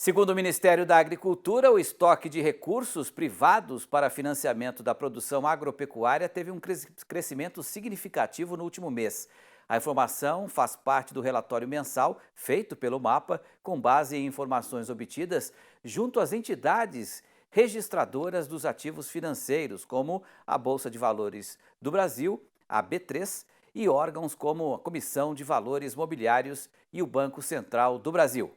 Segundo o Ministério da Agricultura, o estoque de recursos privados para financiamento da produção agropecuária teve um crescimento significativo no último mês. A informação faz parte do relatório mensal feito pelo MAPA, com base em informações obtidas junto às entidades registradoras dos ativos financeiros, como a Bolsa de Valores do Brasil, a B3, e órgãos como a Comissão de Valores Mobiliários e o Banco Central do Brasil.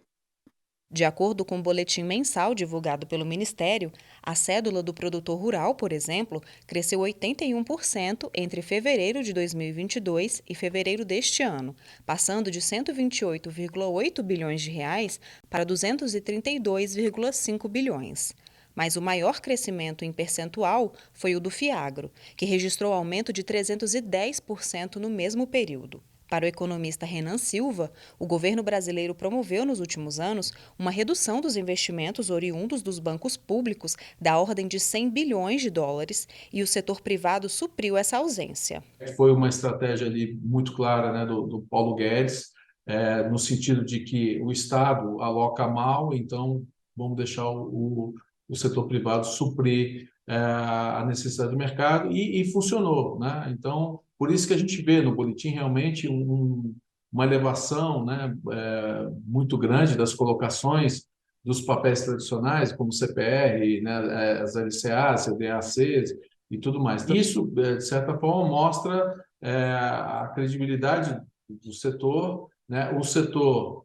De acordo com o boletim mensal divulgado pelo Ministério, a cédula do produtor rural, por exemplo, cresceu 81% entre fevereiro de 2022 e fevereiro deste ano, passando de 128,8 bilhões de reais para 232,5 bilhões. Mas o maior crescimento em percentual foi o do Fiagro, que registrou aumento de 310% no mesmo período. Para o economista Renan Silva, o governo brasileiro promoveu nos últimos anos uma redução dos investimentos oriundos dos bancos públicos da ordem de 100 bilhões de dólares e o setor privado supriu essa ausência. Foi uma estratégia ali muito clara, né, do Paulo Guedes, no sentido de que o Estado aloca mal, então vamos deixar o setor privado suprir a necessidade do mercado e funcionou, né? Então, por isso que a gente vê no boletim realmente uma elevação, né, muito grande das colocações dos papéis tradicionais, como CPR, né, as LCAs, CDACs e tudo mais. Isso, de certa forma, mostra a credibilidade do setor, né? O setor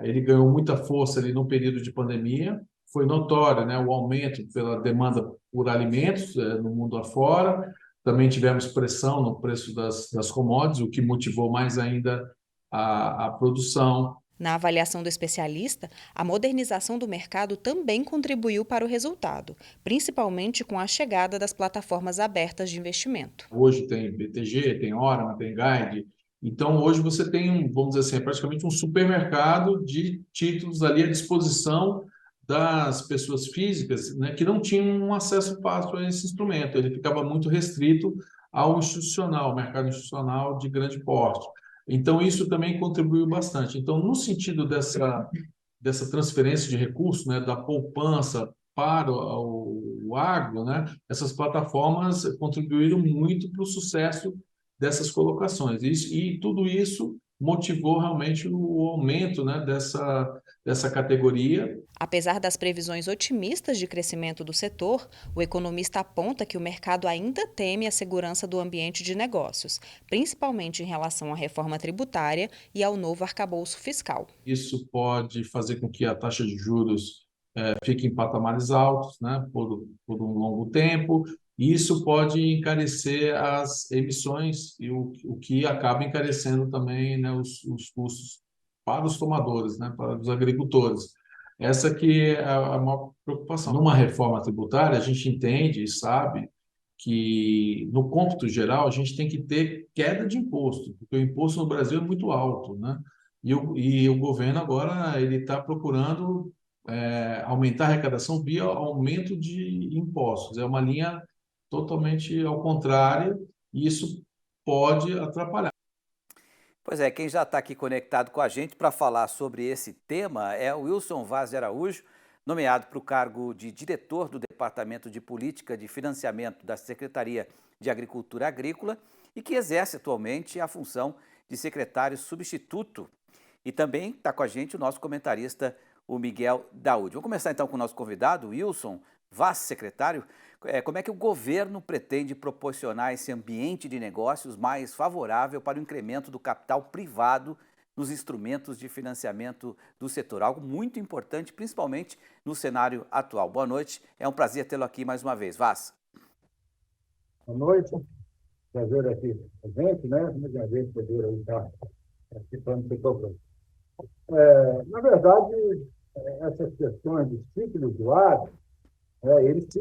ele ganhou muita força ali no período de pandemia, foi notório, né, o aumento pela demanda por alimentos no mundo afora. Também tivemos pressão no preço das commodities, o que motivou mais ainda a produção. Na avaliação do especialista, a modernização do mercado também contribuiu para o resultado, principalmente com a chegada das plataformas abertas de investimento. Hoje tem BTG, tem Orama, tem Guide. Então, hoje você tem, vamos dizer assim, praticamente um supermercado de títulos ali à disposição das pessoas físicas, né, que não tinham um acesso fácil a esse instrumento. Ele ficava muito restrito ao institucional, mercado institucional de grande porte. Então, isso também contribuiu bastante. Então, no sentido dessa transferência de recursos, né, da poupança para o agro, né, essas plataformas contribuíram muito para o sucesso dessas colocações. E tudo isso motivou realmente o aumento, né, dessa categoria. Apesar das previsões otimistas de crescimento do setor, o economista aponta que o mercado ainda teme a segurança do ambiente de negócios, principalmente em relação à reforma tributária e ao novo arcabouço fiscal. Isso pode fazer com que a taxa de juros fique em patamares altos, né, por um longo tempo, e isso pode encarecer as emissões, e o que acaba encarecendo também, né, os custos para os tomadores, né, para os agricultores. Essa que é a maior preocupação. Numa reforma tributária, a gente entende e sabe que, no cômputo geral, a gente tem que ter queda de imposto, porque o imposto no Brasil é muito alto, né? E o governo agora ele está procurando aumentar a arrecadação via aumento de impostos. É uma linha totalmente ao contrário, e isso pode atrapalhar. Pois é, quem já está aqui conectado com a gente para falar sobre esse tema é o Wilson Vaz de Araújo, nomeado para o cargo de diretor do Departamento de Política de Financiamento da Secretaria de Agricultura Agrícola e que exerce atualmente a função de secretário substituto. E também está com a gente o nosso comentarista, o Miguel Daúde. Vamos começar então com o nonosso convidado, Wilson Vaz, secretário. Como é que o governo pretende proporcionar esse ambiente de negócios mais favorável para o incremento do capital privado nos instrumentos de financiamento do setor? Algo muito importante, principalmente no cenário atual. Boa noite, é um prazer tê-lo aqui mais uma vez. Vaz. Boa noite, prazer aqui presente, né? Muito prazer poder estar participando do seu programa. Na verdade, essas questões de ciclo do agro, eles se,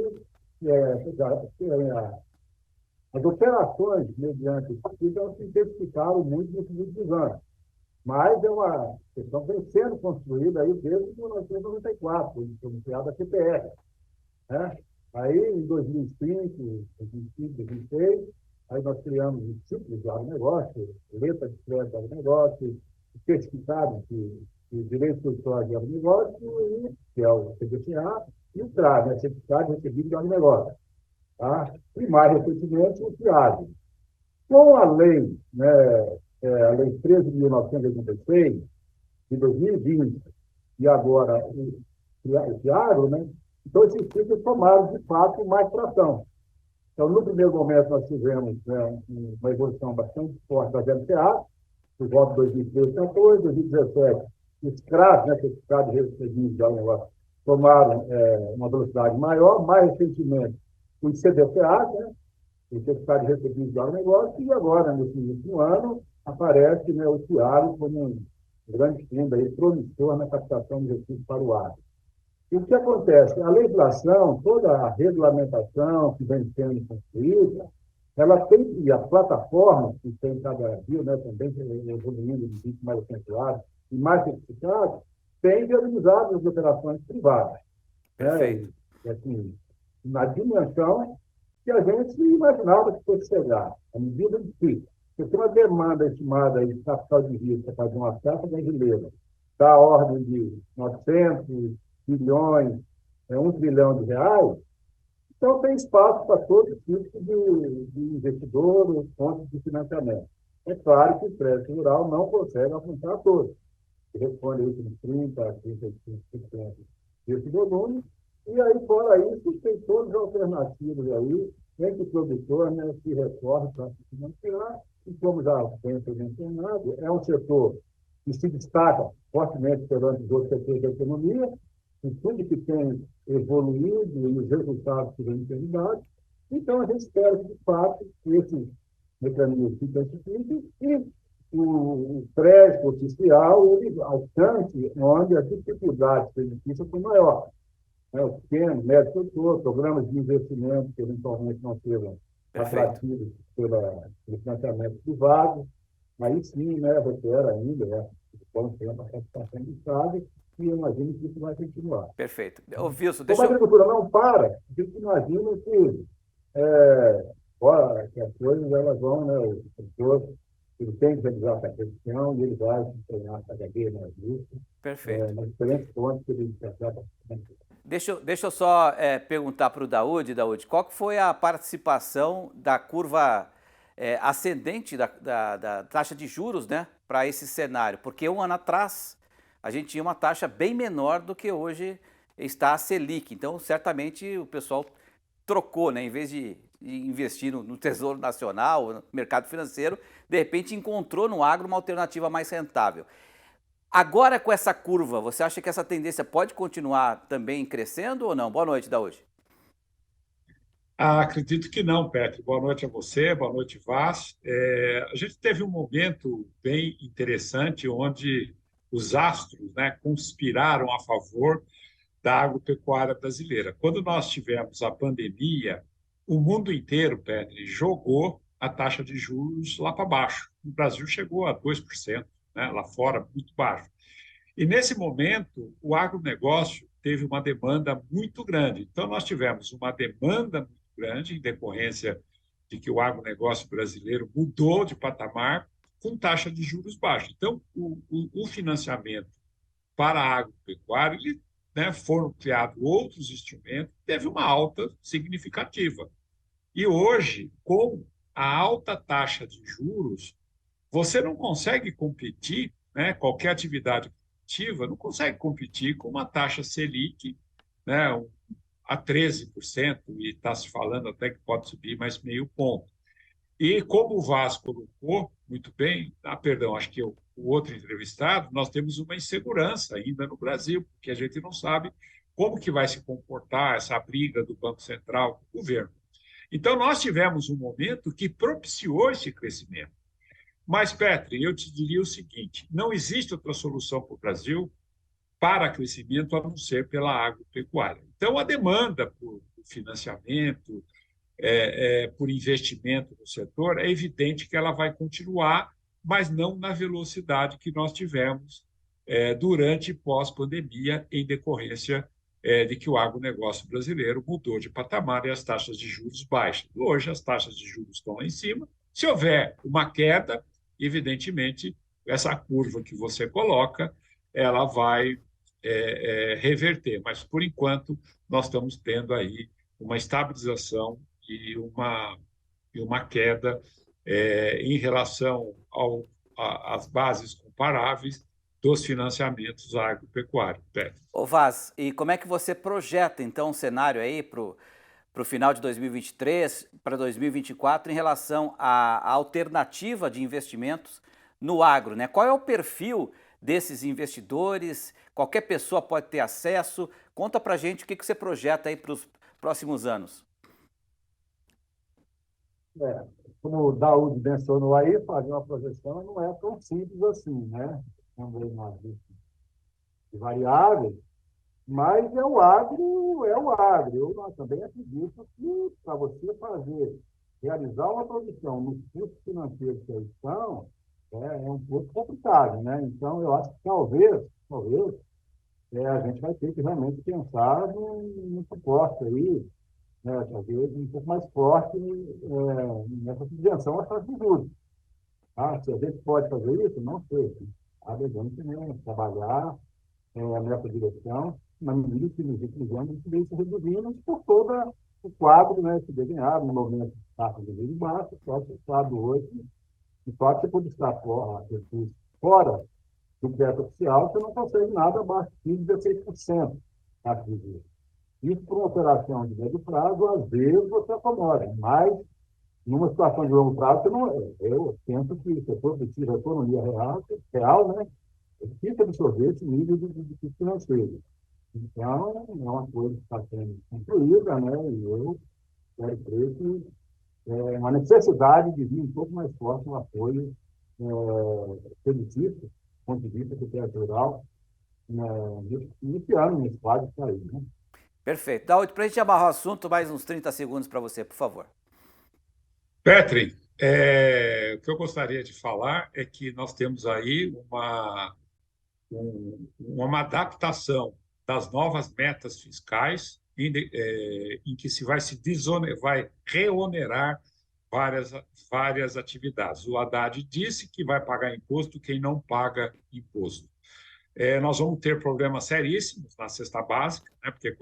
as operações mediante o ciclo elas se intensificaram muito nos últimos anos, mas é uma questão que vem sendo construída aí desde 1994, quando foi criada a CPR, né? Aí, em 2005, 2005, 2006, aí nós criamos o ciclo de agronegócio, letra de crédito de agronegócio, certificados o direito social de agronegócio, que é o CDCA, e o CRA, né, Certificado Recebido de Agronegócio. Tá? E mais recentemente o FIAG. Com a lei, né, a Lei 13.986, de 2020, e agora o FIAGRO, né, então esses títulos tomaram, de fato, mais tração. Então, no primeiro momento, nós tivemos, né, uma evolução bastante forte da LCA, por volta de 2013, 2014, 2017, os CRAs, né, Certificados Recebidos de Agronegócio, tomaram uma velocidade maior, mais recentemente os CDCA, né, o Certificado Recebidos de Agronegócio, e agora, nesse último ano, aparece, né, o FIAGRO como um grande fundo aí, promissor na captação de recursos para o agro. E o que acontece? A legislação, toda a regulamentação que vem sendo construída, ela tem, e as plataformas que tem cada dia, né, também evoluindo de vídeo mais acentuado e mais certificados, têm viabilizado as operações privadas. Perfeito. Né? Assim, na dimensão que a gente imaginava que fosse chegar, à medida de que você tem uma demanda estimada aí de capital de risco para fazer uma safra brasileira da ordem de 900 bilhões, 1 trilhão de reais, então tem espaço para todo tipo de investidor, fontes de financiamento. É claro que o crédito rural não consegue alcançar todos. Ele responde aí com 30% a 35% desse volume, e aí, fora isso, tem todas as alternativas aí, em que o produtor, né, se recorre para se financiar, e como já foi mencionado, é um setor que se destaca fortemente perante os outros setores da economia, em tudo que tem evoluído e os resultados que vêm sendo dados. Então, a gente espera que, de fato, esse mecanismo se intensifique e o crédito oficial ele alcance onde as dificuldades crediticias são maiores. Né? O pequeno, médio setor, programas de investimento que eventualmente não sejam atrativos pelo financiamento privado, aí sim, né, requer ainda bom tempo a participação do Estado, e eu imagino que isso vai continuar. Perfeito. Ô, Wilson, Como a agricultura não para, a gente imagina que, que as coisas elas vão, né, o produtor ele tem que realizar essa questão e ele vai se treinar cada vez mais isso. Perfeito. Nas diferentes pontos que ele trata. Deixa eu só perguntar para o Daúde, qual que foi a participação da curva ascendente da taxa de juros, né, para esse cenário? Porque um ano atrás a gente tinha uma taxa bem menor do que hoje está a Selic. Então, certamente o pessoal trocou, né, em vez de investir no Tesouro Nacional, no mercado financeiro, de repente encontrou no agro uma alternativa mais rentável. Agora, com essa curva, você acha que essa tendência pode continuar também crescendo ou não? Boa noite, Daúde. Acredito que não, Petro. Boa noite a você, boa noite, Vaz. A gente teve um momento bem interessante onde os astros, né, conspiraram a favor da agropecuária brasileira. Quando nós tivemos a pandemia, o mundo inteiro, Petro, jogou a taxa de juros lá para baixo. O Brasil chegou a 2%, né, lá fora, muito baixo. E, nesse momento, o agronegócio teve uma demanda muito grande. Então, nós tivemos uma demanda muito grande em decorrência de que o agronegócio brasileiro mudou de patamar com taxa de juros baixa. Então, o financiamento para a agropecuária, né, foram criados outros instrumentos, teve uma alta significativa. E hoje, com a alta taxa de juros, você não consegue competir, né, qualquer atividade produtiva não consegue competir com uma taxa Selic, né, a 13%, e está se falando até que pode subir mais meio ponto. E como o Vasco colocou muito bem, perdão, acho que o outro entrevistado, nós temos uma insegurança ainda no Brasil, porque a gente não sabe como que vai se comportar essa briga do Banco Central com o governo. Então, nós tivemos um momento que propiciou esse crescimento. Mas, Petri, eu te diria o seguinte, não existe outra solução para o Brasil para crescimento a não ser pela agropecuária. Então, a demanda por financiamento, por investimento no setor, é evidente que ela vai continuar, mas não na velocidade que nós tivemos durante e pós-pandemia, em decorrência de que o agronegócio brasileiro mudou de patamar e as taxas de juros baixas. Hoje, as taxas de juros estão lá em cima. Se houver uma queda, evidentemente, essa curva que você coloca, ela vai reverter. Mas, por enquanto, nós estamos tendo aí uma estabilização e uma queda em relação às bases comparáveis dos financiamentos agropecuários. Ô Vaz, e como é que você projeta, então, um cenário aí para o final de 2023, para 2024, em relação à alternativa de investimentos no agro, né? Qual é o perfil desses investidores? Qualquer pessoa pode ter acesso? Conta pra gente o que você projeta aí para os próximos anos. Como o Daúde mencionou aí, fazer uma projeção não é tão simples assim, né? Também uma lista de variáveis, mas é o agro. Eu também acredito que para você realizar uma produção nos custos financeiros que eles estão, é um pouco complicado, né? Então, eu acho que talvez, a gente vai ter que realmente pensar num suporte aí, né? Talvez um pouco mais forte nessa subvenção às taxas de juros. Ah, se a gente pode fazer isso, não sei. Cabe a gente, né, trabalhar nessa direção, na medida que nos anos isso vem se reduzindo por todo o quadro, né, se desenhado no movimento de taxas de juros baixas, só que o quadro hoje, e só que por estar fora do crédito oficial, você não consegue nada abaixo de 16% taxa de juros. Isso, por uma operação de médio prazo, às vezes você acomoda, mas numa situação de longo prazo, você não, eu penso que o setor precisa de economia real, né? Precisa absorver esse nível de financeiro. Então, é uma coisa que está sendo concluída, né? E eu quero crer que uma necessidade de vir um pouco mais forte um apoio creditista, do ponto de vista territorial, nesse ano, nesse quadro que está aí, né? Perfeito. Daúde, para a gente amarrar o assunto, mais uns 30 segundos para você, por favor. Petri, o que eu gostaria de falar é que nós temos aí uma adaptação das novas metas fiscais em que vai reonerar várias atividades. O Haddad disse que vai pagar imposto quem não paga imposto. Nós vamos ter problemas seríssimos na cesta básica, né? Porque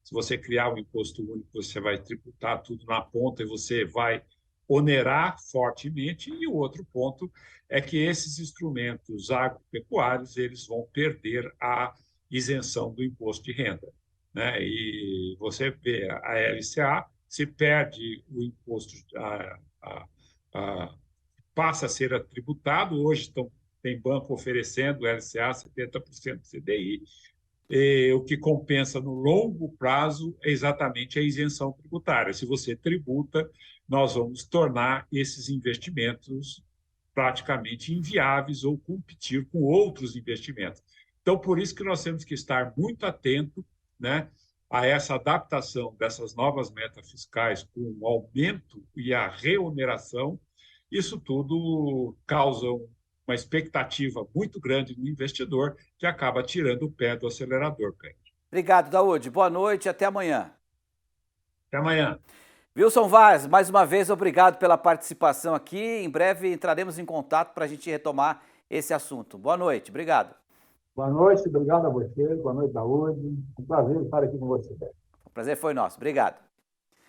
se você criar um imposto único, você vai tributar tudo na ponta e você vai onerar fortemente. E o outro ponto é que esses instrumentos agropecuários eles vão perder a isenção do imposto de renda, né? E você vê a LCA, se perde o imposto, passa a ser tributado. Hoje tem banco oferecendo LCA 70% CDI. O que compensa no longo prazo é exatamente a isenção tributária. Se você tributa, nós vamos tornar esses investimentos praticamente inviáveis ou competir com outros investimentos. Então, por isso que nós temos que estar muito atento, né, a essa adaptação dessas novas metas fiscais com o aumento e a reoneração. Isso tudo causa uma expectativa muito grande no investidor, que acaba tirando o pé do acelerador. Obrigado, Daúde. Boa noite e até amanhã. Até amanhã. Wilson Vaz, mais uma vez, obrigado pela participação aqui. Em breve entraremos em contato para a gente retomar esse assunto. Boa noite, obrigado. Boa noite, obrigado a você. Boa noite, Daúde. Um prazer estar aqui com você. O prazer foi nosso. Obrigado.